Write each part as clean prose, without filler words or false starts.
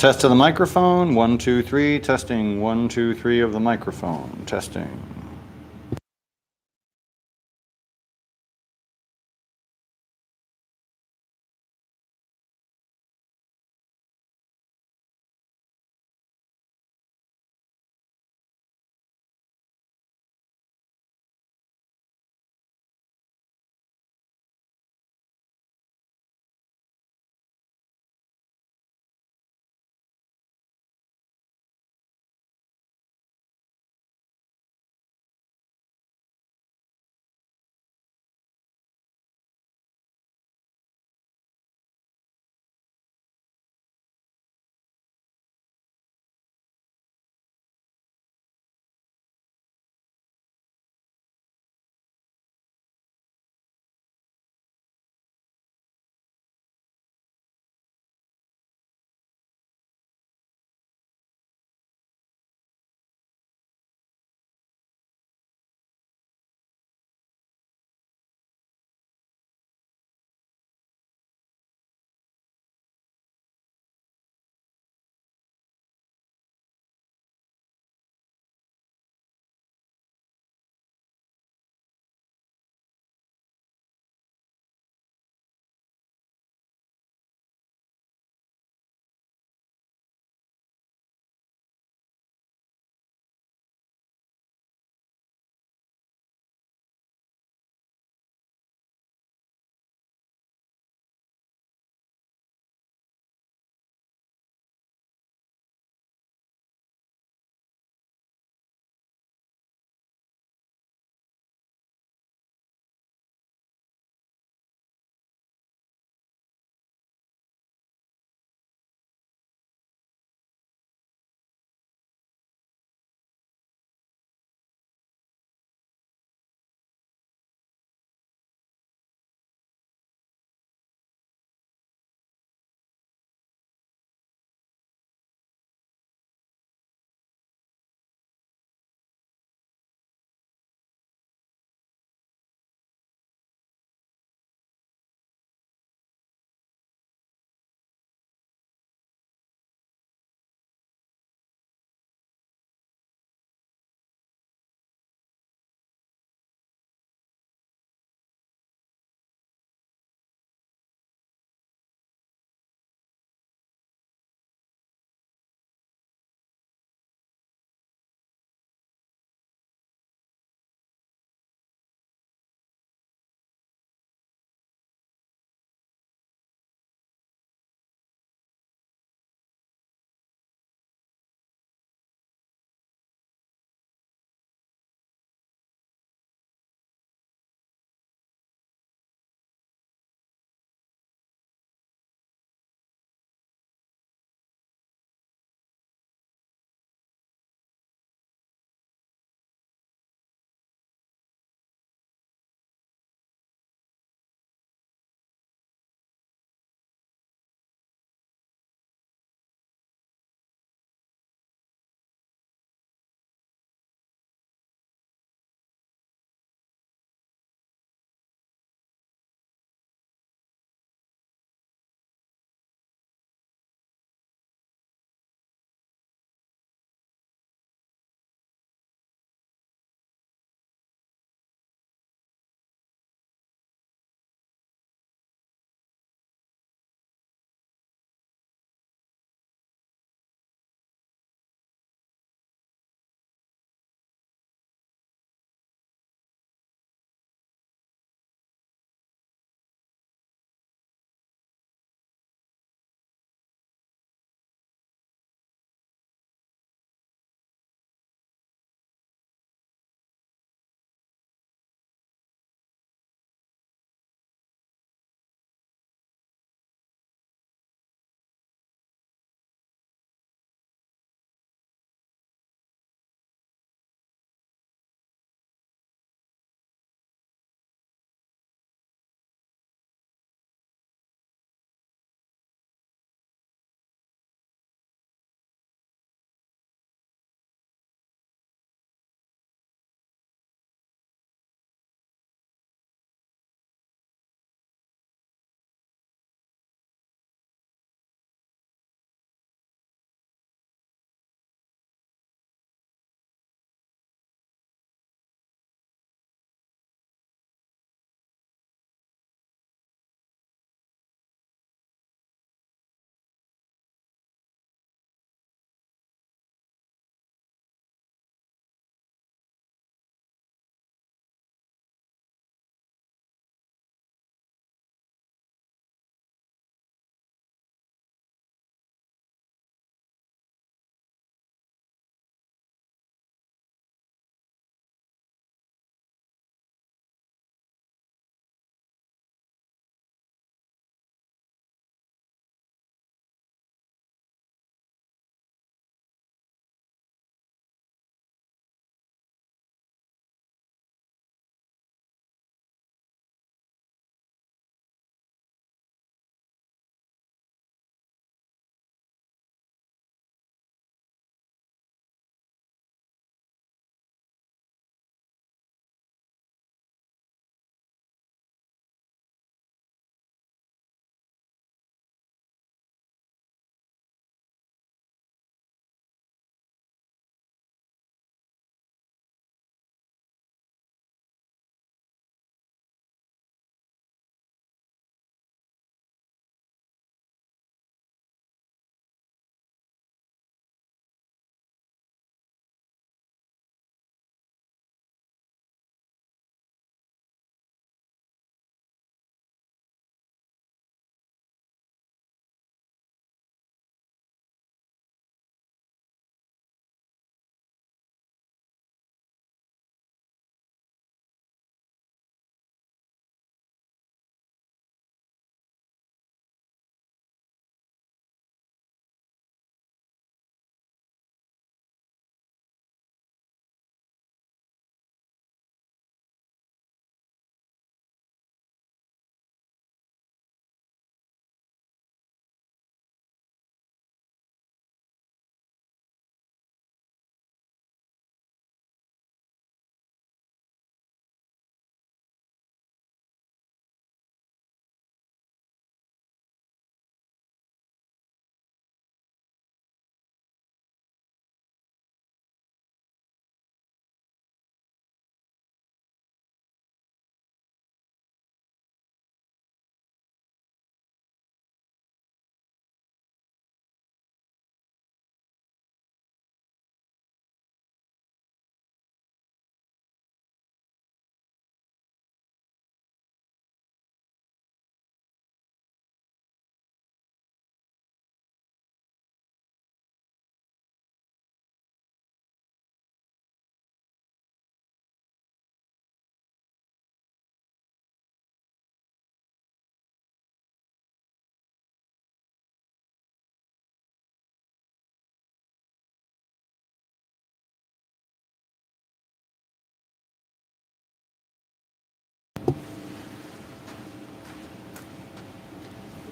Test of the microphone. 1, 2, 3. Testing. 1, 2, 3 of the microphone. Testing.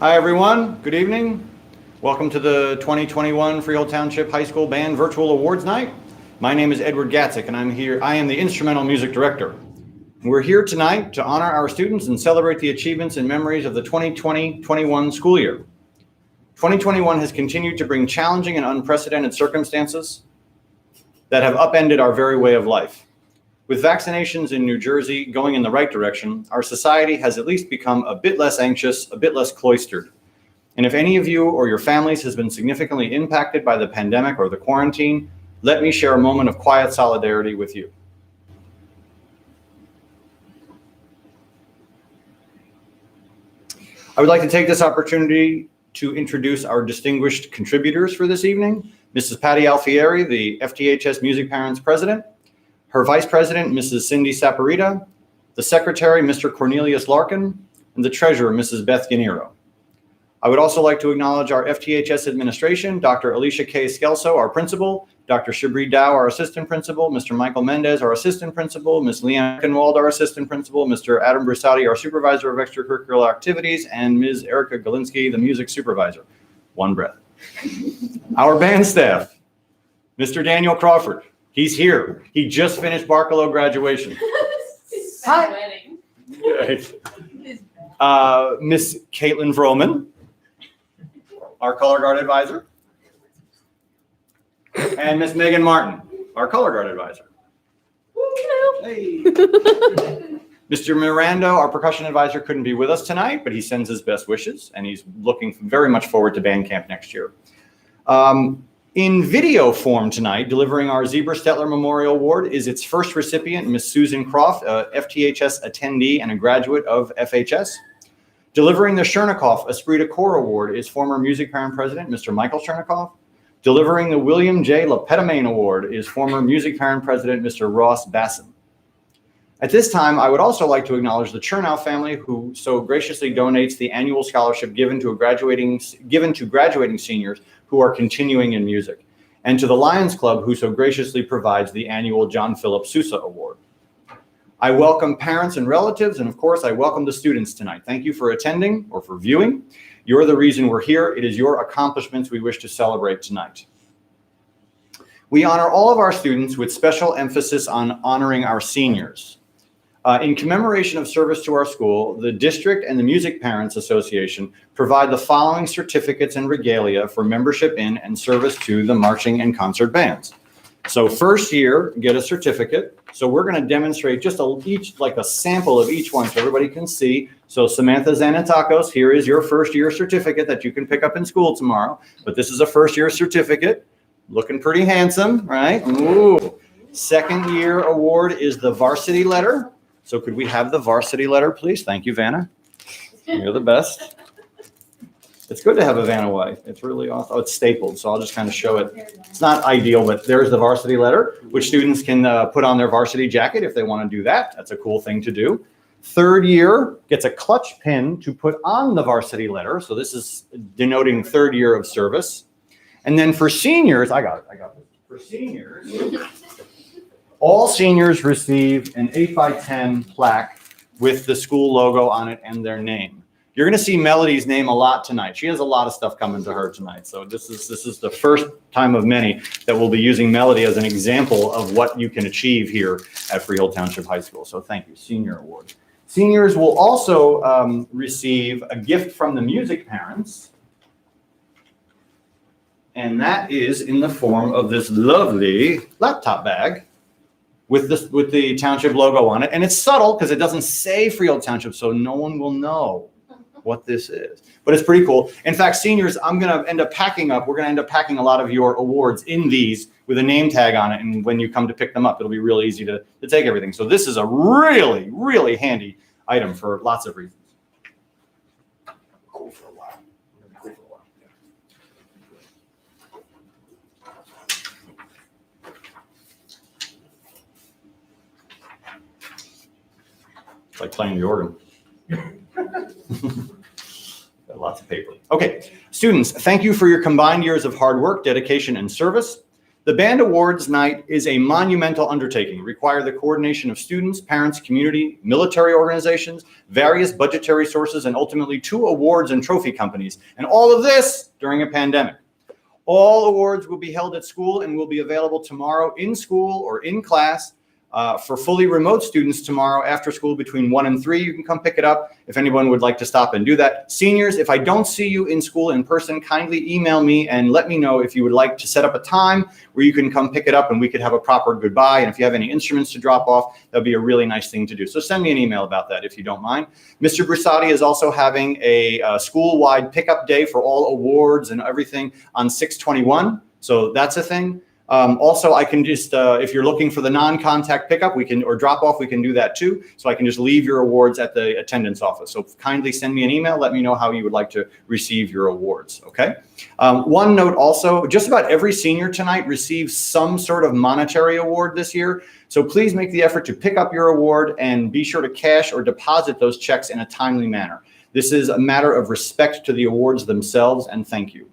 Hi, everyone. Good evening. Welcome to the 2021 Freehold Township High School Band Virtual Awards Night. My name is Edward Gatzik, and I am the Instrumental Music Director. We're here tonight to honor our students and celebrate the achievements and memories of the 2020-21 school year. 2021 has continued to bring challenging and unprecedented circumstances that have upended our very way of life. With vaccinations in New Jersey going in the right direction, our society has at least become a bit less anxious, a bit less cloistered. And if any of you or your families has been significantly impacted by the pandemic or the quarantine, let me share a moment of quiet solidarity with you. I would like to take this opportunity to introduce our distinguished contributors for this evening. Mrs. Patty Alfieri, the FTHS Music Parents President, her Vice President, Mrs. Cindy Saporita, the Secretary, Mr. Cornelius Larkin, and the Treasurer, Mrs. Beth Ganiro. I would also like to acknowledge our FTHS administration, Dr. Alicia K. Skelso, our principal, Dr. Shabri Dow, our assistant principal, Mr. Michael Mendez, our assistant principal, Ms. Leanne Kinwald, our assistant principal, Mr. Adam Brusati, our supervisor of extracurricular activities, and Ms. Erica Galinsky, the music supervisor. One breath. Our band staff, Mr. Daniel Crawford. He's here. He just finished Barcelo graduation. Hi. Miss Caitlin Vroman, our color guard advisor, and Miss Megan Martin, our color guard advisor. Hey. Mr. Miranda, our percussion advisor, couldn't be with us tonight, but he sends his best wishes, and he's looking very much forward to band camp next year. In video form tonight, delivering our Zebra Stetler Memorial Award is its first recipient, Miss Susan Croft, a FTHS attendee and a graduate of FHS. Delivering the Chernikov Esprit de Corps Award is former music parent president, Mr. Michael Chernikov. Delivering the William J. Lepetamine Award is former music parent president, Mr. Ross Basson. At this time, I would also like to acknowledge the Chernow family, who so graciously donates the annual scholarship given to graduating seniors who are continuing in music, and to the Lions Club, who so graciously provides the annual John Philip Sousa Award. I welcome parents and relatives, and of course, I welcome the students tonight. Thank you for attending or for viewing. You're the reason we're here. It is your accomplishments we wish to celebrate tonight. We honor all of our students with special emphasis on honoring our seniors. In commemoration of service to our school, the district and the Music Parents Association provide the following certificates and regalia for membership in and service to the marching and concert bands. So first year, get a certificate. So we're going to demonstrate just like a sample of each one so everybody can see. So Samantha Zanatakos, here is your first year certificate that you can pick up in school tomorrow. But this is a first year certificate. Looking pretty handsome, right? Ooh. Second year award is the varsity letter. So could we have the varsity letter, please? Thank you, Vanna. You're the best. It's good to have a Vanna wife. It's really awesome. Oh, it's stapled, so I'll just kind of show it. It's not ideal, but there's the varsity letter, which students can put on their varsity jacket if they want to do that. That's a cool thing to do. Third year gets a clutch pin to put on the varsity letter. So this is denoting third year of service. And then for seniors, I got it. For seniors, all seniors receive an 8x10 plaque with the school logo on it and their name. You're going to see Melody's name a lot tonight. She has a lot of stuff coming to her tonight. So this is the first time of many that we'll be using Melody as an example of what you can achieve here at Freehold Township High School. So thank you, Senior Award. Seniors will also receive a gift from the music parents. And that is in the form of this lovely laptop bag with the township logo on it. And it's subtle because it doesn't say Freehold Township, so no one will know what this is. But it's pretty cool. In fact, seniors, we're going to end up packing a lot of your awards in these with a name tag on it. And when you come to pick them up, it'll be really easy to take everything. So this is a really, really handy item for lots of reasons. Cool for a while. It's like playing the organ. Got lots of paper. Okay, students, thank you for your combined years of hard work, dedication, and service. The Band Awards Night is a monumental undertaking, requiring the coordination of students, parents, community, military organizations, various budgetary sources, and ultimately 2 awards and trophy companies. And all of this during a pandemic. All awards will be held at school and will be available tomorrow in school or in class. For fully remote students tomorrow after school between 1 and 3, you can come pick it up if anyone would like to stop and do that. Seniors, if I don't see you in school in person, kindly email me and let me know if you would like to set up a time where you can come pick it up and we could have a proper goodbye. And if you have any instruments to drop off, that'd be a really nice thing to do. So send me an email about that if you don't mind. Mr. Brusati is also having a school-wide pickup day for all awards and everything on 6/21. So that's a thing. Also, I can just, if you're looking for the non-contact pickup, or drop off, we can do that too. So I can just leave your awards at the attendance office. So kindly send me an email. Let me know how you would like to receive your awards, okay? One note also, just about every senior tonight receives some sort of monetary award this year. So please make the effort to pick up your award and be sure to cash or deposit those checks in a timely manner. This is a matter of respect to the awards themselves, and thank you.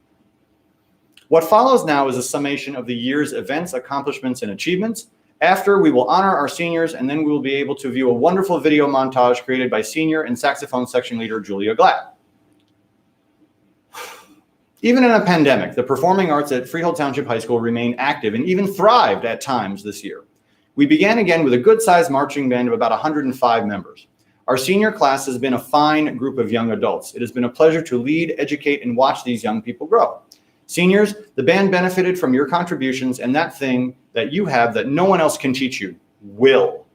What follows now is a summation of the year's events, accomplishments, and achievements. After, we will honor our seniors, and then we will be able to view a wonderful video montage created by senior and saxophone section leader Julia Glatt. Even in a pandemic, the performing arts at Freehold Township High School remained active and even thrived at times this year. We began again with a good-sized marching band of about 105 members. Our senior class has been a fine group of young adults. It has been a pleasure to lead, educate, and watch these young people grow. Seniors, the band benefited from your contributions and that thing that you have that no one else can teach you, will.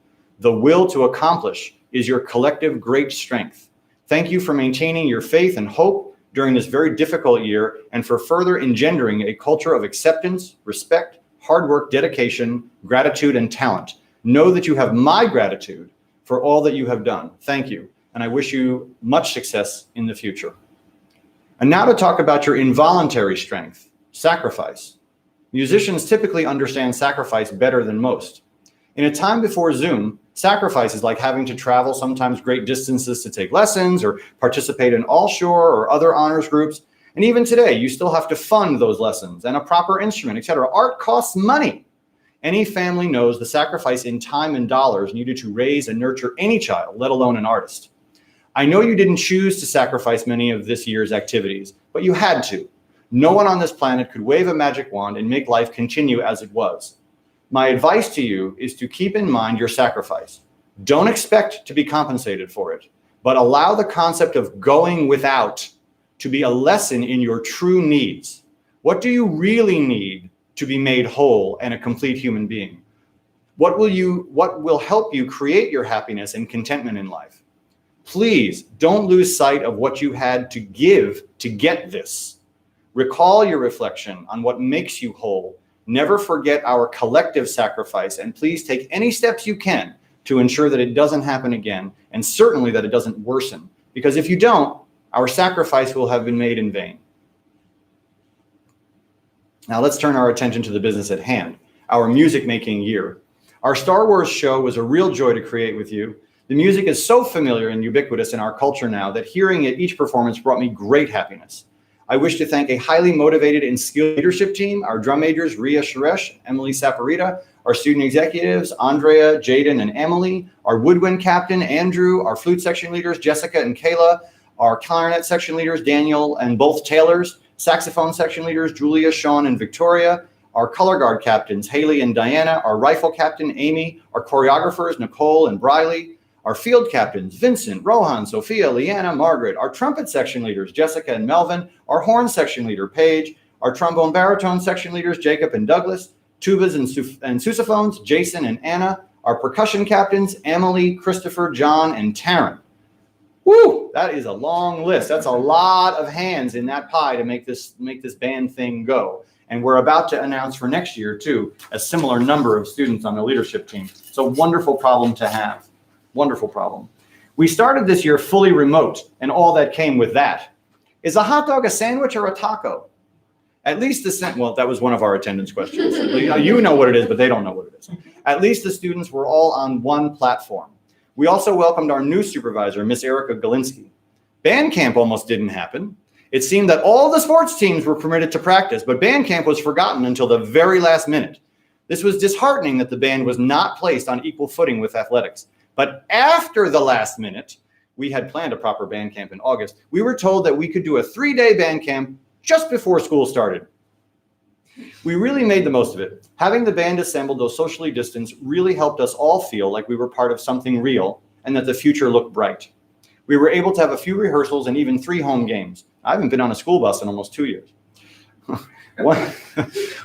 The will to accomplish is your collective great strength. Thank you for maintaining your faith and hope during this very difficult year and for further engendering a culture of acceptance, respect, hard work, dedication, gratitude, and talent. Know that you have my gratitude for all that you have done. Thank you, and I wish you much success in the future. And now to talk about your involuntary strength, sacrifice. Musicians typically understand sacrifice better than most. In a time before Zoom, sacrifice is like having to travel sometimes great distances to take lessons or participate in all-shore or other honors groups. And even today, you still have to fund those lessons and a proper instrument, etc. Art costs money. Any family knows the sacrifice in time and dollars needed to raise and nurture any child, let alone an artist. I know you didn't choose to sacrifice many of this year's activities, but you had to. No one on this planet could wave a magic wand and make life continue as it was. My advice to you is to keep in mind your sacrifice. Don't expect to be compensated for it, but allow the concept of going without to be a lesson in your true needs. What do you really need to be made whole and a complete human being? What will help you create your happiness and contentment in life? Please don't lose sight of what you had to give to get this. Recall your reflection on what makes you whole. Never forget our collective sacrifice, and please take any steps you can to ensure that it doesn't happen again, and certainly that it doesn't worsen. Because if you don't, our sacrifice will have been made in vain. Now let's turn our attention to the business at hand, our music-making year. Our Star Wars show was a real joy to create with you. The music is so familiar and ubiquitous in our culture now that hearing it each performance brought me great happiness. I wish to thank a highly motivated and skilled leadership team, our drum majors, Ria Suresh, Emily Saparita, our student executives, Andrea, Jaden, and Emily, our woodwind captain, Andrew, our flute section leaders, Jessica and Kayla, our clarinet section leaders, Daniel and both Taylors, saxophone section leaders, Julia, Sean, and Victoria, our color guard captains, Haley and Diana, our rifle captain, Amy, our choreographers, Nicole and Briley, our field captains, Vincent, Rohan, Sophia, Leanna, Margaret, our trumpet section leaders, Jessica and Melvin, our horn section leader, Paige, our trombone baritone section leaders, Jacob and Douglas, tubas and sousaphones, Jason and Anna, our percussion captains, Emily, Christopher, John, and Taryn. Woo, that is a long list. That's a lot of hands in that pie to make this band thing go. And we're about to announce for next year, too, a similar number of students on the leadership team. It's a wonderful problem to have. Wonderful problem. We started this year fully remote, and all that came with that. Is a hot dog a sandwich or a taco? At least well, that was one of our attendance questions. You know what it is, but they don't know what it is. At least the students were all on one platform. We also welcomed our new supervisor, Miss Erica Galinsky. Band camp almost didn't happen. It seemed that all the sports teams were permitted to practice, but band camp was forgotten until the very last minute. This was disheartening that the band was not placed on equal footing with athletics. But after the last minute, we had planned a proper band camp in August. We were told that we could do a 3-day band camp just before school started. We really made the most of it. Having the band assembled, though socially distanced, really helped us all feel like we were part of something real and that the future looked bright. We were able to have a few rehearsals and even 3 home games. I haven't been on a school bus in almost 2 years.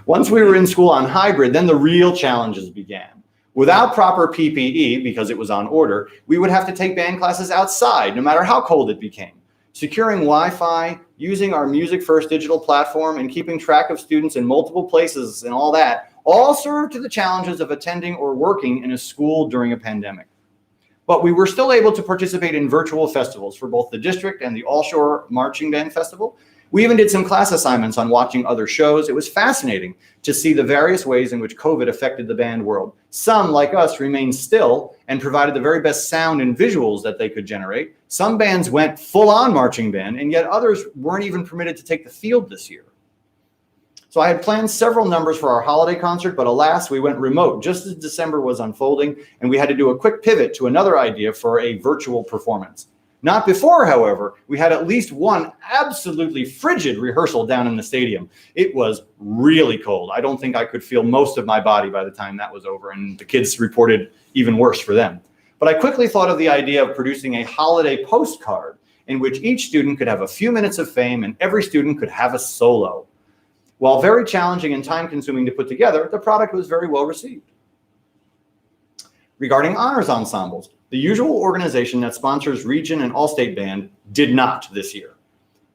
Once we were in school on hybrid, then the real challenges began. Without proper PPE, because it was on order, we would have to take band classes outside, no matter how cold it became. Securing Wi-Fi, using our Music First digital platform, and keeping track of students in multiple places and all that, all served to the challenges of attending or working in a school during a pandemic. But we were still able to participate in virtual festivals for both the district and the All Shore Marching Band Festival. We even did some class assignments on watching other shows. It was fascinating to see the various ways in which COVID affected the band world. Some, like us, remained still and provided the very best sound and visuals that they could generate. Some bands went full-on marching band, and yet others weren't even permitted to take the field this year. So I had planned several numbers for our holiday concert, but alas, we went remote just as December was unfolding, and we had to do a quick pivot to another idea for a virtual performance. Not before, however, we had at least one absolutely frigid rehearsal down in the stadium. It was really cold. I don't think I could feel most of my body by the time that was over, and the kids reported even worse for them. But I quickly thought of the idea of producing a holiday postcard in which each student could have a few minutes of fame and every student could have a solo. While very challenging and time-consuming to put together, the product was very well received. Regarding honors ensembles, the usual organization that sponsors Region and All-State Band did not this year.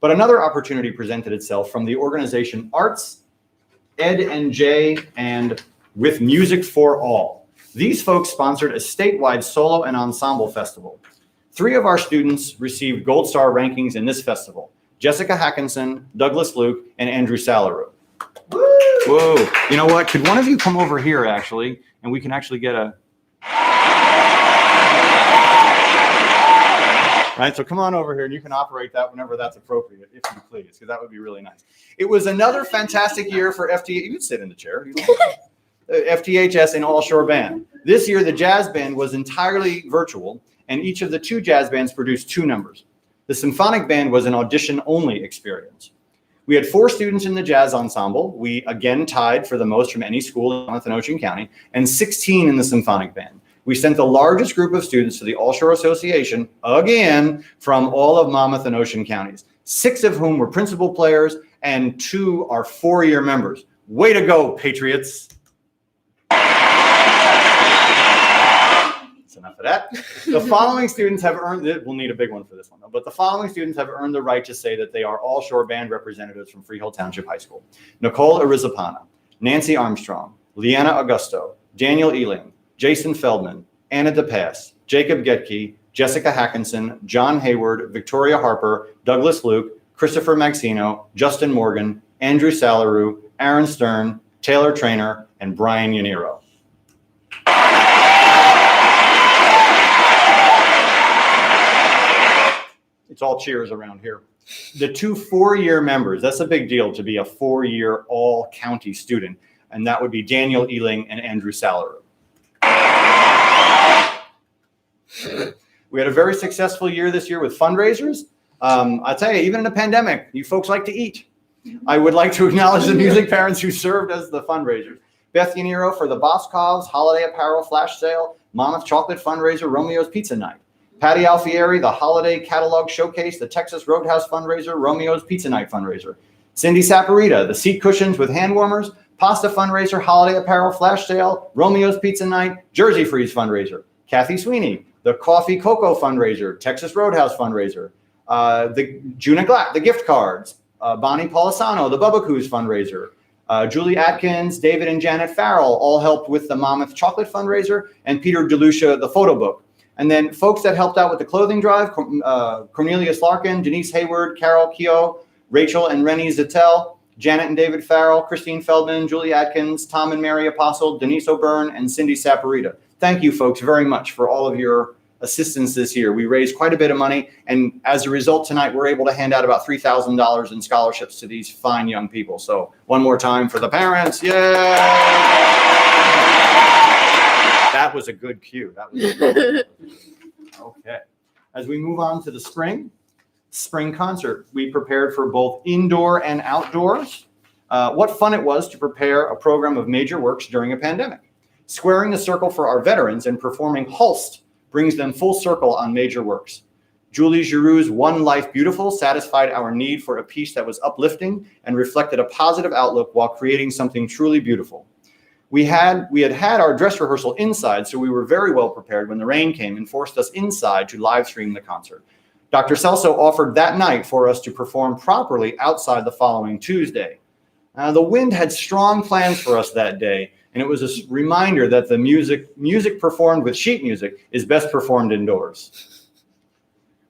But another opportunity presented itself from the organization Arts, Ed and J, and With Music for All. These folks sponsored a statewide solo and ensemble festival. 3 of our students received Gold Star rankings in this festival: Jessica Hackinson, Douglas Luke, and Andrew Salaru. Whoa. You know what? Could one of you come over here, actually, and we can actually get a... Right, so come on over here and you can operate that whenever that's appropriate, if you please, because that would be really nice. It was another fantastic year for FTHS. You can sit in the chair. FTHS and All Shore Band. This year, the jazz band was entirely virtual, and each of the 2 jazz bands produced 2 numbers. The symphonic band was an audition-only experience. We had 4 students in the jazz ensemble. We again tied for the most from any school in Monmouth and Ocean County, and 16 in the symphonic band. We sent the largest group of students to the All Shore Association, again, from all of Monmouth and Ocean counties, 6 of whom were principal players and 2 are 4-year members. Way to go, Patriots. That's enough of that. The following students have earned, we'll need a big one for this one, though, but the following students have earned the right to say that they are All Shore Band representatives from Freehold Township High School: Nicole Arizapana, Nancy Armstrong, Leanna Augusto, Daniel Ealing, Jason Feldman, Anna DePass, Jacob Getke, Jessica Hackinson, John Hayward, Victoria Harper, Douglas Luke, Christopher Maxino, Justin Morgan, Andrew Salaru, Aaron Stern, Taylor Trainer, and Brian Yaniro. It's all cheers around here. The 2 4-year members, that's a big deal to be a 4-year all-county student, and that would be Daniel Ealing and Andrew Salaru. We had a very successful year this year with fundraisers. I'll tell you, even in a pandemic, you folks like to eat. I would like to acknowledge the music parents who served as the fundraisers. Beth Yaniro for the Boscovs Holiday Apparel Flash Sale, Monmouth Chocolate Fundraiser, Romeo's Pizza Night. Patty Alfieri, the Holiday Catalog Showcase, the Texas Roadhouse Fundraiser, Romeo's Pizza Night Fundraiser. Cindy Saporita, the seat cushions with hand warmers, Pasta Fundraiser, Holiday Apparel Flash Sale, Romeo's Pizza Night, Jersey Freeze Fundraiser. Kathy Sweeney, the Coffee Cocoa Fundraiser, Texas Roadhouse Fundraiser. The Juna Glack, the gift cards. Bonnie Polisano, the Bubba Coos Fundraiser. Julie Atkins, David and Janet Farrell all helped with the Monmouth Chocolate Fundraiser, and Peter DeLucia, the photo book. And then folks that helped out with the clothing drive, Cornelius Larkin, Denise Hayward, Carol Keogh, Rachel and Rennie Zettel, Janet and David Farrell, Christine Feldman, Julie Atkins, Tom and Mary Apostle, Denise O'Byrne, and Cindy Saporita. Thank you, folks, very much for all of your assistance this year. We raised quite a bit of money, and as a result tonight, we're able to hand out about $3,000 in scholarships to these fine young people. So one more time for the parents. Yay! That was a good cue. That was good. Okay. As we move on to the spring concert, we prepared for both indoor and outdoors. What fun it was to prepare a program of major works during a pandemic. Squaring the circle for our veterans and performing Holst brings them full circle on major works. Julie Giroux's One Life Beautiful satisfied our need for a piece that was uplifting and reflected a positive outlook while creating something truly beautiful. We had our dress rehearsal inside, so we were very well prepared when the rain came and forced us inside to live stream the concert. Dr. Celso offered that night for us to perform properly outside the following Tuesday. The wind had strong plans for us that day, and it was a reminder that the music performed with sheet music is best performed indoors.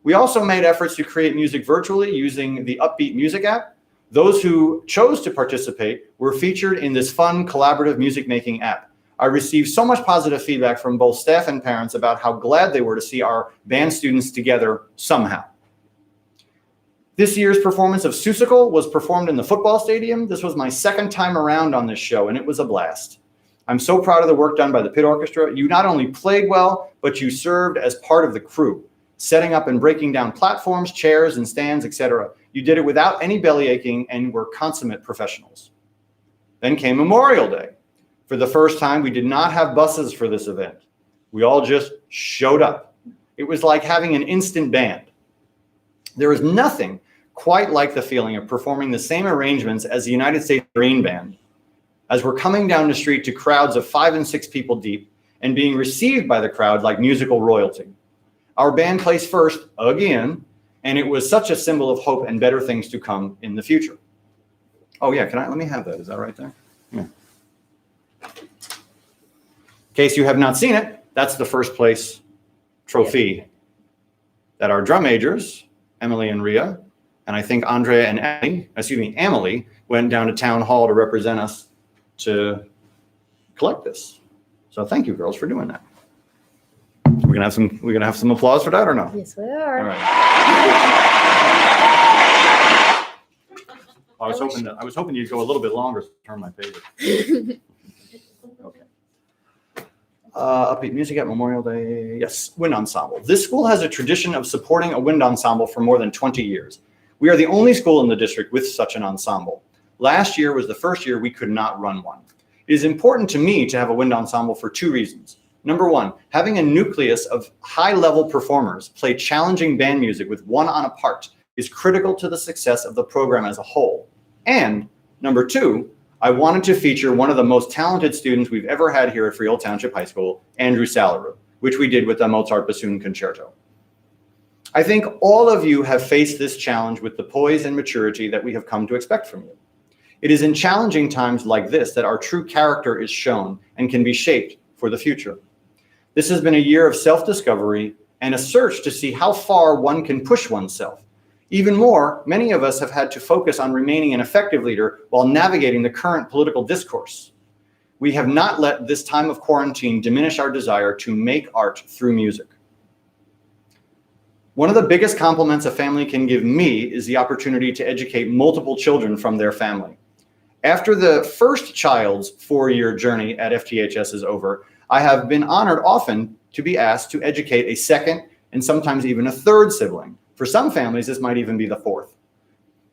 We also made efforts to create music virtually using the Upbeat Music app. Those who chose to participate were featured in this fun collaborative music making app. I received so much positive feedback from both staff and parents about how glad they were to see our band students together somehow. This year's performance of Seussical was performed in the football stadium. This was my second time around on this show, and it was a blast. I'm so proud of the work done by the pit orchestra. You not only played well, but you served as part of the crew, setting up and breaking down platforms, chairs, and stands, etc. You did it without any belly aching and were consummate professionals. Then came Memorial Day. For the first time, we did not have buses for this event. We all just showed up. It was like having an instant band. There is nothing quite like the feeling of performing the same arrangements as the United States Marine Band, as we're coming down the street to crowds of 5 and 6 people deep and being received by the crowd like musical royalty. Our band placed first again, and it was such a symbol of hope and better things to come in the future. Oh yeah, let me have that. Is that right there? Yeah. In case you have not seen it, that's the first place trophy that our drum majors, Emily and Rhea, and I think Andrea and Emily went down to town hall to represent us to collect this. So thank you, girls, for doing that. We're gonna have some applause for that or no? Yes, we are. All right. I was hoping you'd go a little bit longer to turn my page. Okay. Upbeat Music at Memorial Day. Yes, wind ensemble. This school has a tradition of supporting a wind ensemble for more than 20 years. We are the only school in the district with such an ensemble. Last year was the first year we could not run one. It is important to me to have a wind ensemble for 2 reasons. Number one, having a nucleus of high-level performers play challenging band music with one on a part is critical to the success of the program as a whole. And number two, I wanted to feature one of the most talented students we've ever had here at Freehold Township High School, Andrew Salaroo, which we did with the Mozart Bassoon Concerto. I think all of you have faced this challenge with the poise and maturity that we have come to expect from you. It is in challenging times like this that our true character is shown and can be shaped for the future. This has been a year of self-discovery and a search to see how far one can push oneself. Even more, many of us have had to focus on remaining an effective leader while navigating the current political discourse. We have not let this time of quarantine diminish our desire to make art through music. One of the biggest compliments a family can give me is the opportunity to educate multiple children from their family. After the first child's 4-year journey at FTHS is over, I have been honored often to be asked to educate a second and sometimes even a third sibling. For some families, this might even be the fourth.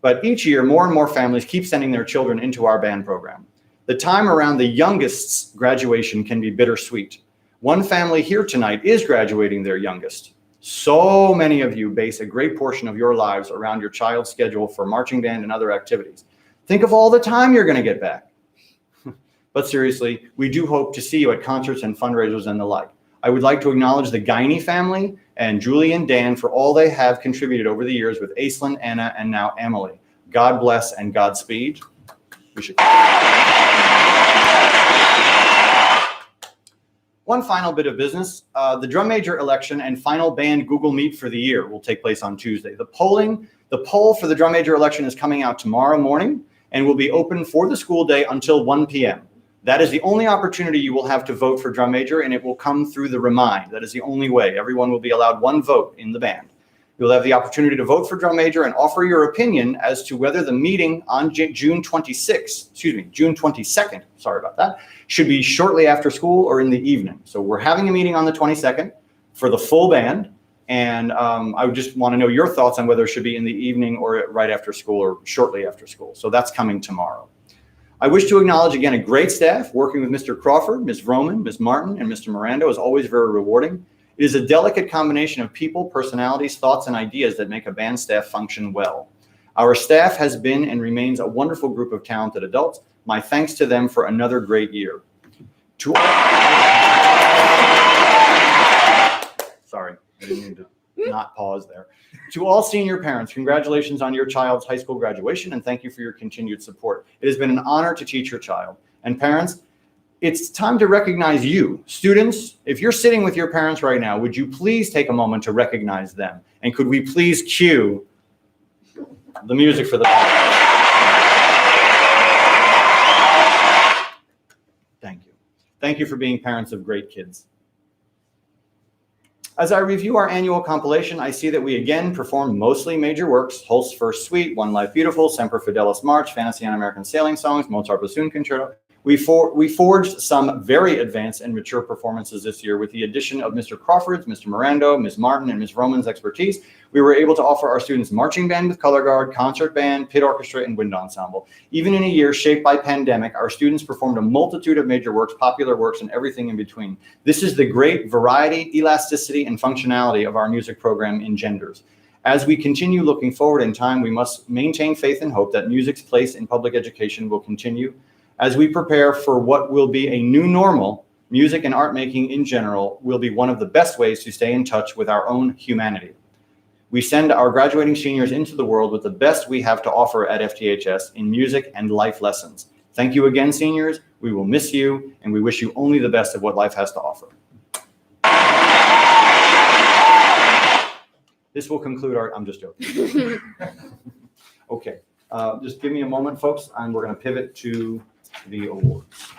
But each year, more and more families keep sending their children into our band program. The time around the youngest's graduation can be bittersweet. One family here tonight is graduating their youngest. So many of you base a great portion of your lives around your child's schedule for marching band and other activities. Think of all the time you're going to get back. But seriously, we do hope to see you at concerts and fundraisers and the like. I would like to acknowledge the Guiney family and Julie and Dan for all they have contributed over the years with Aislinn, Anna, and now Emily. God bless and Godspeed. One final bit of business. The drum major election and final band Google Meet for the year will take place on Tuesday. The poll for the drum major election is coming out tomorrow morning and will be open for the school day until 1 p.m. That is the only opportunity you will have to vote for drum major, and it will come through the Remind. That is the only way. Everyone will be allowed one vote in the band. You'll have the opportunity to vote for drum major and offer your opinion as to whether the meeting on June 22nd, sorry about that, should be shortly after school or in the evening. So we're having a meeting on the 22nd for the full band. And I would just want to know your thoughts on whether it should be in the evening or right after school or shortly after school. So that's coming tomorrow. I wish to acknowledge again a great staff. Working with Mr. Crawford, Ms. Roman, Ms. Martin, and Mr. Miranda is always very rewarding. It is a delicate combination of people, personalities, thoughts, and ideas that make a band staff function well. Our staff has been and remains a wonderful group of talented adults. My thanks to them for another great year. Sorry. I didn't mean to not pause there. To all senior parents, congratulations on your child's high school graduation, and thank you for your continued support. It has been an honor to teach your child. And parents, it's time to recognize you. Students, if you're sitting with your parents right now, would you please take a moment to recognize them? And could we please cue the music for the parents? Thank you. Thank you for being parents of great kids. As I review our annual compilation, I see that we again performed mostly major works: Holst's First Suite, One Life Beautiful, Semper Fidelis March, Fantasy on American Sailing Songs, Mozart Bassoon Concerto. We forged some very advanced and mature performances this year with the addition of Mr. Crawford's, Mr. Miranda, Ms. Martin, and Ms. Roman's expertise. We were able to offer our students marching band with color guard, concert band, pit orchestra, and wind ensemble. Even in a year shaped by pandemic, our students performed a multitude of major works, popular works, and everything in between. This is the great variety, elasticity, and functionality of our music program engenders. As we continue looking forward in time, we must maintain faith and hope that music's place in public education will continue. As we prepare for what will be a new normal, music and art making in general will be one of the best ways to stay in touch with our own humanity. We send our graduating seniors into the world with the best we have to offer at FTHS in music and life lessons. Thank you again, seniors. We will miss you, and we wish you only the best of what life has to offer. This will conclude our, I'm just joking. Okay, just give me a moment, folks, and we're going to pivot to the awards.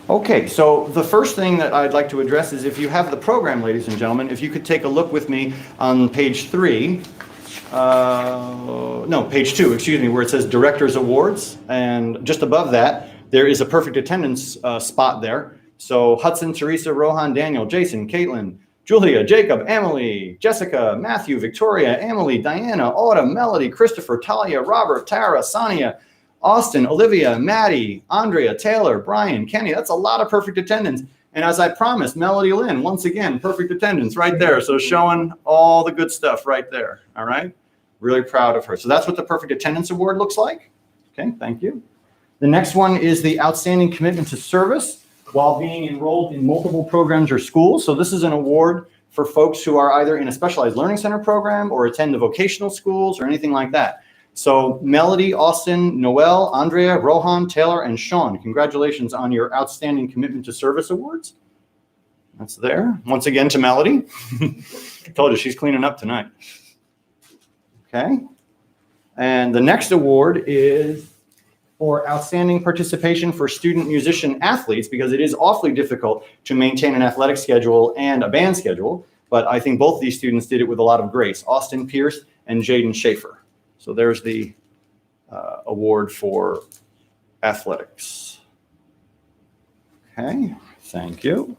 Okay, so the first thing that I'd like to address is, if you have the program, ladies and gentlemen, if you could take a look with me on page 3, no, page 2, excuse me, where it says Directors Awards, and just above that, there is a perfect attendance spot there. So Hudson, Teresa, Rohan, Daniel, Jason, Caitlin, Julia, Jacob, Emily, Jessica, Matthew, Victoria, Emily, Diana, Autumn, Melody, Christopher, Talia, Robert, Tara, Sonia, Austin, Olivia, Maddie, Andrea, Taylor, Brian, Kenny. That's a lot of perfect attendance. And as I promised, Melody Lynn, once again, perfect attendance right there. So showing all the good stuff right there. All right. Really proud of her. So that's what the Perfect Attendance Award looks like. Okay, thank you. The next one is the Outstanding Commitment to Service while being enrolled in multiple programs or schools. So this is an award for folks who are either in a specialized learning center program or attend the vocational schools or anything like that. So Melody, Austin, Noel, Andrea, Rohan, Taylor, and Sean, congratulations on your Outstanding Commitment to Service Awards. That's there. Once again to Melody. I told you she's cleaning up tonight. Okay. And the next award is for outstanding participation for student musician athletes, because it is awfully difficult to maintain an athletic schedule and a band schedule. But I think both of these students did it with a lot of grace, Austin Pierce and Jaden Schaefer. So there's the award for athletics. Okay, thank you.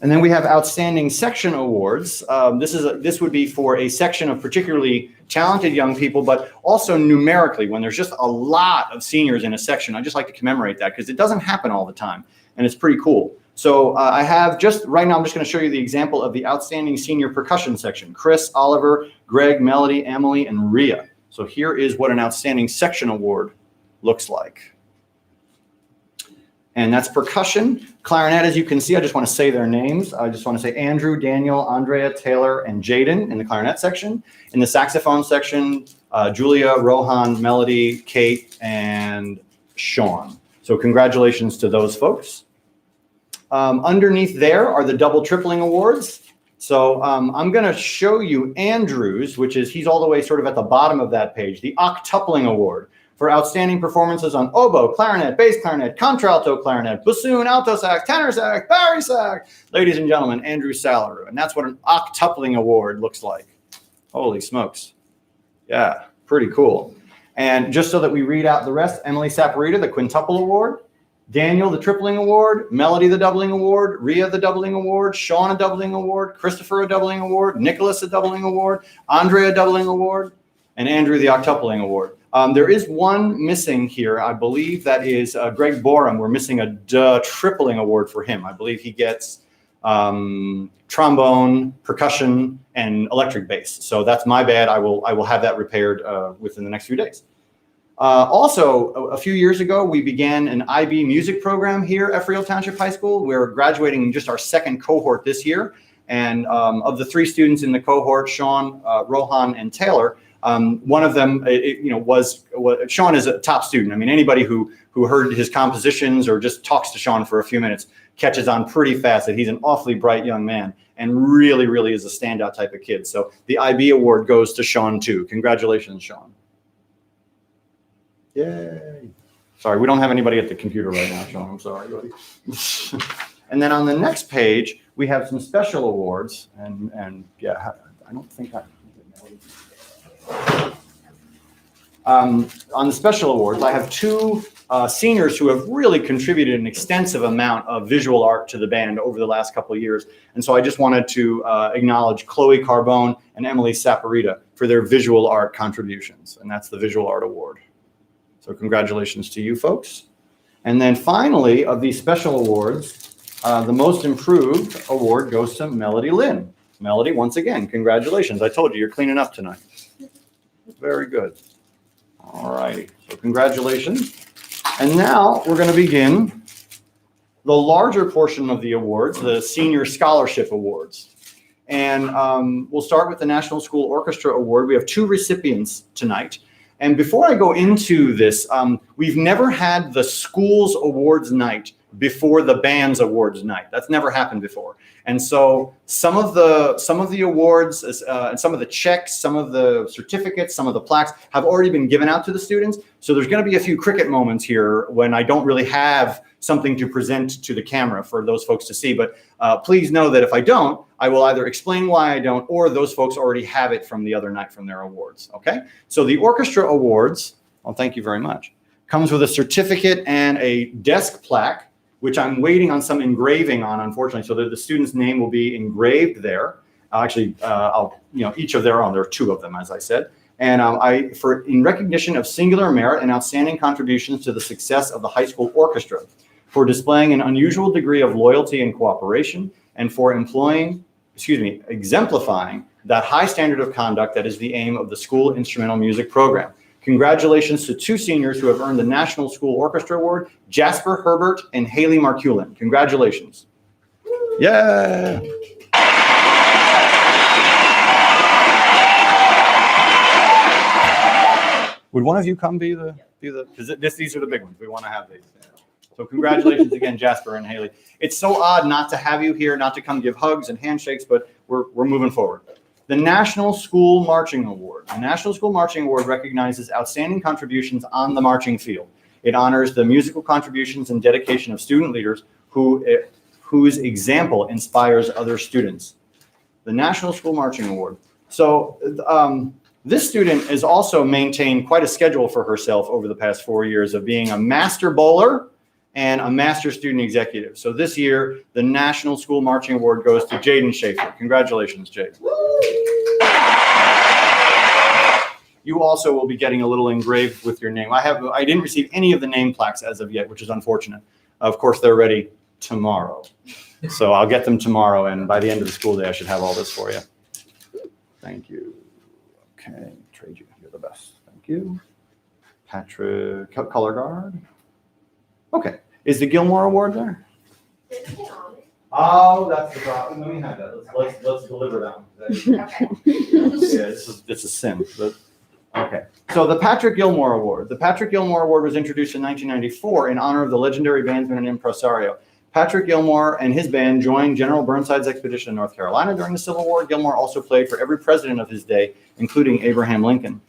And then we have outstanding section awards. This would be for a section of particularly talented young people, but also numerically, when there's just a lot of seniors in a section. I just like to commemorate that because it doesn't happen all the time, and it's pretty cool. So I have just right now, I'm just going to show you the example of the outstanding senior percussion section: Chris, Oliver, Greg, Melody, Emily, and Rhea. So here is what an outstanding section award looks like. And that's percussion. Clarinet, as you can see, I just want to say their names. I just want to say Andrew, Daniel, Andrea, Taylor, and Jaden in the clarinet section. In the saxophone section, Julia, Rohan, Melody, Kate, and Sean. So congratulations to those folks. Underneath there are the double tripling awards. So I'm going to show you Andrew's, which is, he's all the way sort of at the bottom of that page, the octupling award for outstanding performances on oboe, clarinet, bass clarinet, contralto clarinet, bassoon, alto sax, tenor sax, bari sax. Ladies and gentlemen, Andrew Salaru. And that's what an octupling award looks like. Holy smokes. Yeah, pretty cool. And just so that we read out the rest, Emily Saporita, the quintuple award, Daniel, the tripling award, Melody, the doubling award, Rhea, the doubling award, Sean, a doubling award, Christopher, a doubling award, Nicholas, a doubling award, Andre, a doubling award, and Andrew, the octupling award. There is one missing here. I believe that is Greg Borum. We're missing a tripling award for him. I believe he gets trombone, percussion, and electric bass. So that's my bad. I will have that repaired within the next few days. Also, a few years ago, we began an IB music program here at Freehold Township High School. We're graduating just our second cohort this year. And of the 3 students in the cohort, Sean, Rohan, and Taylor, one of them, Sean is a top student. I mean, anybody who heard his compositions or just talks to Sean for a few minutes catches on pretty fast that he's an awfully bright young man and really, really is a standout type of kid. So the IB award goes to Sean too. Congratulations, Sean. Yay. Sorry, we don't have anybody at the computer right now, Sean. I'm sorry, buddy. And then on the next page, we have some special awards. And yeah, I don't think I... on the special awards, I have 2 seniors who have really contributed an extensive amount of visual art to the band over the last couple of years. And so I just wanted to acknowledge Chloe Carbone and Emily Saporita for their visual art contributions. And that's the Visual Art Award. So congratulations to you folks. And then finally, of these special awards, the Most Improved award goes to Melody Lynn. Melody, once again, congratulations. I told you, you're cleaning up tonight. Very good. All righty. So congratulations. And now we're going to begin the larger portion of the awards, the Senior Scholarship Awards. And we'll start with the National School Orchestra Award. We have 2 recipients tonight. And before I go into this, we've never had the school's awards night before the band's awards night. That's never happened before. And so some of the awards and some of the checks, some of the certificates, some of the plaques have already been given out to the students. So there's going to be a few cricket moments here when I don't really have something to present to the camera for those folks to see. But please know that if I don't, I will either explain why I don't, or those folks already have it from the other night from their awards. Okay. So the orchestra awards, well, thank you very much, comes with a certificate and a desk plaque, which I'm waiting on some engraving on, unfortunately, so that the student's name will be engraved there. Actually, each of their own. There are 2 of them, as I said. And in recognition of singular merit and outstanding contributions to the success of the high school orchestra, for displaying an unusual degree of loyalty and cooperation, and for exemplifying that high standard of conduct that is the aim of the school instrumental music program. Congratulations to 2 seniors who have earned the National School Orchestra Award, Jasper Herbert and Haley Marculin. Congratulations. Yeah. Would one of you come be the, because these are the big ones. We want to have these. So congratulations again, Jasper and Haley. It's so odd not to have you here, not to come give hugs and handshakes, but we're moving forward. The National School Marching Award. The National School Marching Award recognizes outstanding contributions on the marching field. It honors the musical contributions and dedication of student leaders whose example inspires other students. The National School Marching Award. So this student has also maintained quite a schedule for herself over the past 4 years of being a master bowler and a master student executive. So this year, the National School Marching Award goes to Jaden Schaefer. Congratulations, Jaden. You also will be getting a little engraved with your name. I didn't receive any of the name plaques as of yet, which is unfortunate. Of course, they're ready tomorrow. So I'll get them tomorrow, and by the end of the school day, I should have all this for you. Thank you. Okay, trade you. You're the best. Thank you. Patrick, color guard. Okay. Is the Gilmore Award there? Oh, that's the problem. Let me have that. Let's deliver that one. Okay. Yeah, it's a sin. But, okay. So the Patrick Gilmore Award. The Patrick Gilmore Award was introduced in 1994 in honor of the legendary bandsman and impresario. Patrick Gilmore and his band joined General Burnside's expedition in North Carolina during the Civil War. Gilmore also played for every president of his day, including Abraham Lincoln.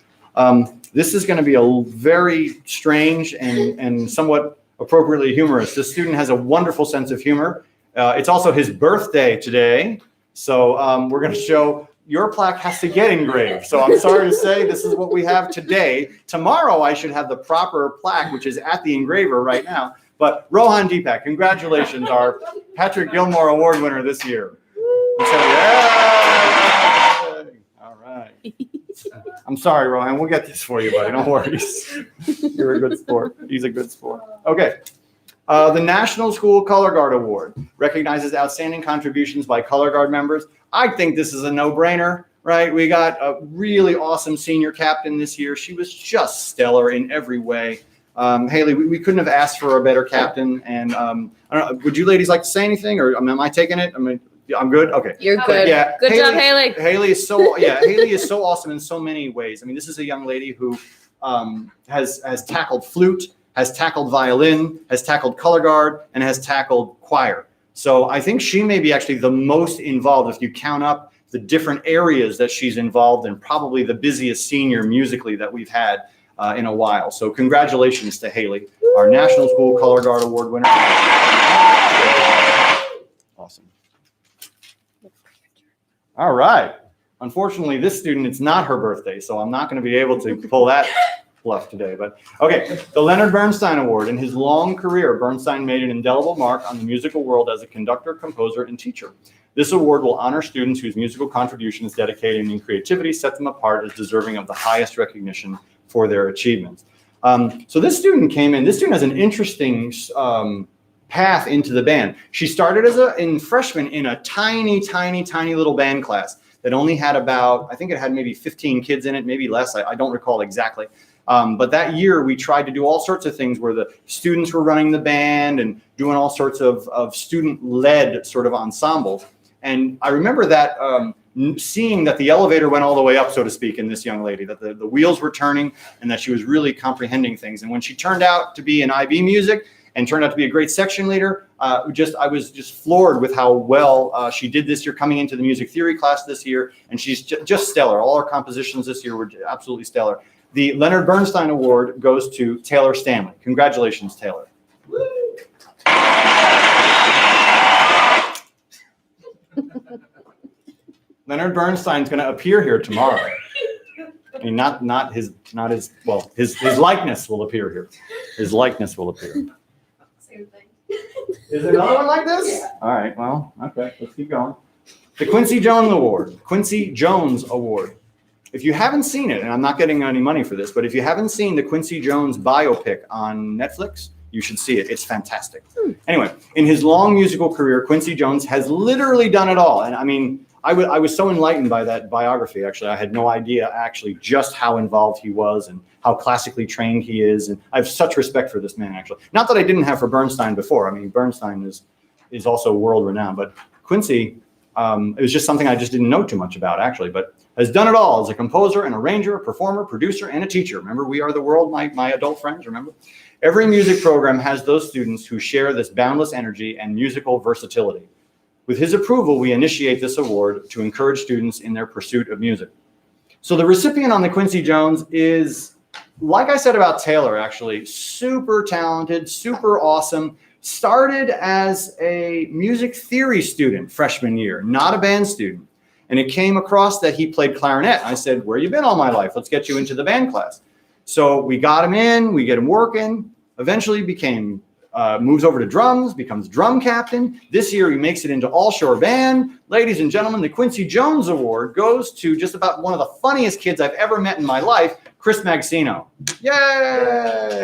This is going to be a very strange and somewhat appropriately humorous. This student has a wonderful sense of humor. It's also his birthday today. So we're going to show your plaque has to get engraved. So I'm sorry to say this is what we have today. Tomorrow I should have the proper plaque, which is at the engraver right now. But Rohan Deepak, congratulations, our Patrick Gilmore Award winner this year. So, yeah. All right. I'm sorry, Rohan. We'll get this for you, buddy. Don't worry. You're a good sport. He's a good sport. Okay. The National School Color Guard Award recognizes outstanding contributions by color guard members. I think this is a no-brainer, right? We got a really awesome senior captain this year. She was just stellar in every way. Haley, we couldn't have asked for a better captain. And I don't know, would you ladies like to say anything, or am I taking it? I mean, I'm good. Okay, you're good. Yeah, good job, Haley. Haley is so Haley is so awesome in so many ways. I mean, this is a young lady who has tackled flute, has tackled violin, has tackled color guard, and has tackled choir. So I think she may be actually the most involved if you count up the different areas that she's involved in. Probably the busiest senior musically that we've had in a while. So congratulations to Haley, our National School Color Guard Award winner. Awesome. All right. Unfortunately, this student, it's not her birthday, so I'm not going to be able to pull that bluff today. But okay, the Leonard Bernstein Award. In his long career, Bernstein made an indelible mark on the musical world as a conductor, composer, and teacher. This award will honor students whose musical contributions, dedication, and creativity set them apart as deserving of the highest recognition for their achievements. So this student came in. This student has an interesting path into the band. She started as a freshman in a tiny little band class that only had about, I think it had maybe 15 kids in it, maybe less. I don't recall exactly. But that year we tried to do all sorts of things where the students were running the band and doing all sorts of student-led sort of ensembles. And I remember that seeing that the elevator went all the way up, so to speak, in this young lady, that the wheels were turning and that she was really comprehending things. And when she turned out to be in IB music and turned out to be a great section leader, I was just floored with how well she did this year, coming into the music theory class this year. And she's just stellar. All her compositions this year were absolutely stellar. The Leonard Bernstein Award goes to Taylor Stanley. Congratulations, Taylor. Leonard Bernstein's going to appear here tomorrow. I mean, not his likeness will appear here. His likeness will appear. Same thing. Is there another one like this? Yeah. All right. Well, okay. Let's keep going. The Quincy Jones Award. Quincy Jones Award. If you haven't seen it, and I'm not getting any money for this, but if you haven't seen the Quincy Jones biopic on Netflix, you should see it. It's fantastic. Anyway, in his long musical career, Quincy Jones has literally done it all. And I mean, I was so enlightened by that biography, actually. I had no idea, actually, just how involved he was and how classically trained he is. And I have such respect for this man, actually. Not that I didn't have for Bernstein before. I mean, Bernstein is also world-renowned. But Quincy, it was just something I just didn't know too much about, actually. But has done it all as a composer, an arranger, a performer, producer, and a teacher. Remember, we are the world, my adult friends, remember? Every music program has those students who share this boundless energy and musical versatility. With his approval, we initiate this award to encourage students in their pursuit of music. So the recipient on the Quincy Jones is, like I said about Taylor, actually, super talented, super awesome. Started as a music theory student freshman year, not a band student. And it came across that he played clarinet. I said, where you been all my life? Let's get you into the band class. So we got him in, we get him working, eventually moves over to drums, becomes drum captain. This year he makes it into all-shore band. Ladies and gentlemen, the Quincy Jones Award goes to just about one of the funniest kids I've ever met in my life, Chris Magsino. Yay!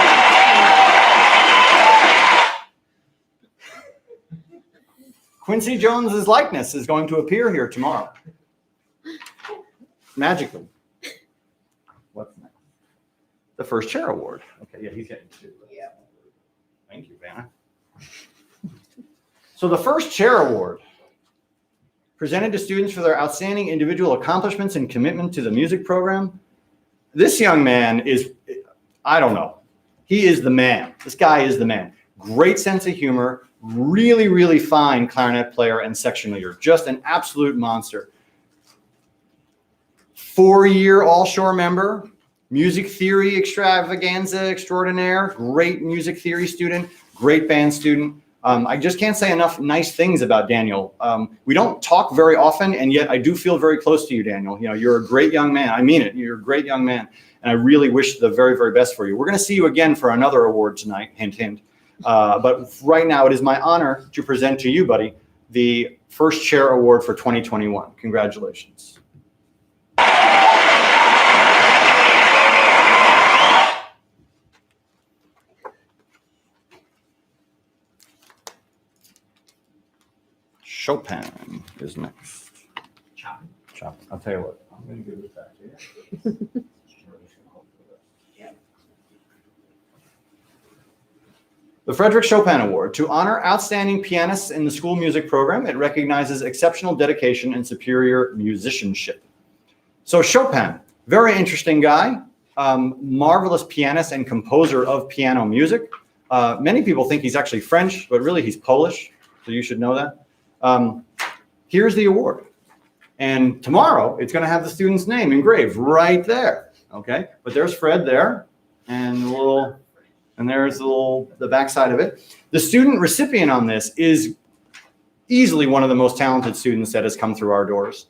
Quincy Jones's likeness is going to appear here tomorrow. Magically. What's next? The first chair award. Okay, yeah, he's getting two. Yeah. Thank you, Vanna. So the first chair award, presented to students for their outstanding individual accomplishments and commitment to the music program. This young man is, I don't know, he is the man. This guy is the man. Great sense of humor, really, really fine clarinet player and section leader. Just an absolute monster. 4-year all-shore member, music theory extravaganza extraordinaire, great music theory student, great band student. I just can't say enough nice things about Daniel. We don't talk very often, and yet I do feel very close to you, Daniel. You know, you're a great young man. I mean it. You're a great young man, and I really wish the very, very best for you. We're going to see you again for another award tonight, hint, hint. But right now, it is my honor to present to you, buddy, the first chair award for 2021. Congratulations. Chopin is next. Chopin. I'll tell you what. I'm going to give this back to you. The Frederick Chopin Award. To honor outstanding pianists in the school music program, it recognizes exceptional dedication and superior musicianship. So Chopin, very interesting guy, marvelous pianist and composer of piano music. Many people think he's actually French, but really he's Polish, so you should know that. Here's the award. And tomorrow, it's going to have the student's name engraved right there, okay? But there's Fred there, and there's the backside of it. The student recipient on this is easily one of the most talented students that has come through our doors.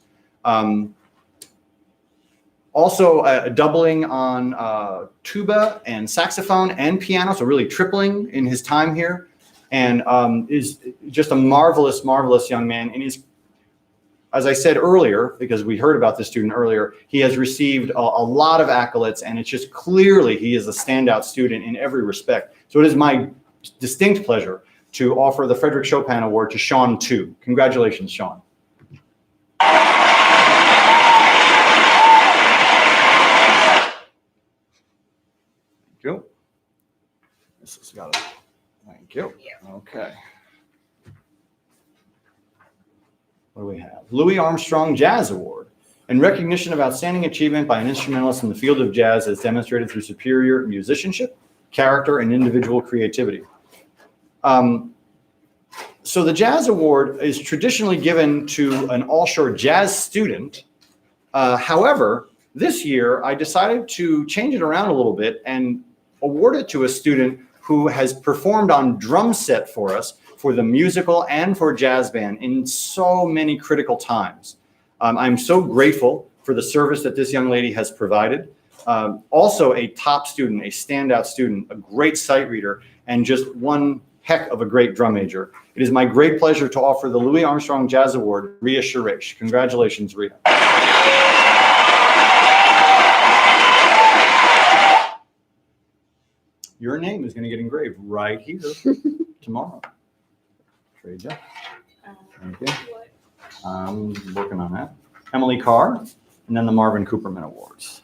Also doubling on tuba and saxophone and piano, so really tripling in his time here, and is just a marvelous, marvelous young man. And he's, as I said earlier, because we heard about this student earlier, he has received a lot of accolades, and it's just clearly he is a standout student in every respect. So it is my distinct pleasure to offer the Frederick Chopin Award to Sean Tu. Congratulations, Sean. Thank you. This has got it. Thank you. Okay. What do we have? Louis Armstrong Jazz Award. In recognition of outstanding achievement by an instrumentalist in the field of jazz as demonstrated through superior musicianship, character, and individual creativity. So the Jazz Award is traditionally given to an all-shore jazz student. However, this year I decided to change it around a little bit and award it to a student who has performed on drum set for us for the musical and for jazz band in so many critical times. I'm so grateful for the service that this young lady has provided. Also a top student, a standout student, a great sight reader, and just one heck of a great drum major. It is my great pleasure to offer the Louis Armstrong Jazz Award, Rhea Suresh. Congratulations, Rhea. Your name is going to get engraved right here tomorrow. Trade you. Thank you. I'm working on that. Emily Carr, and then the Marvin Cooperman Awards.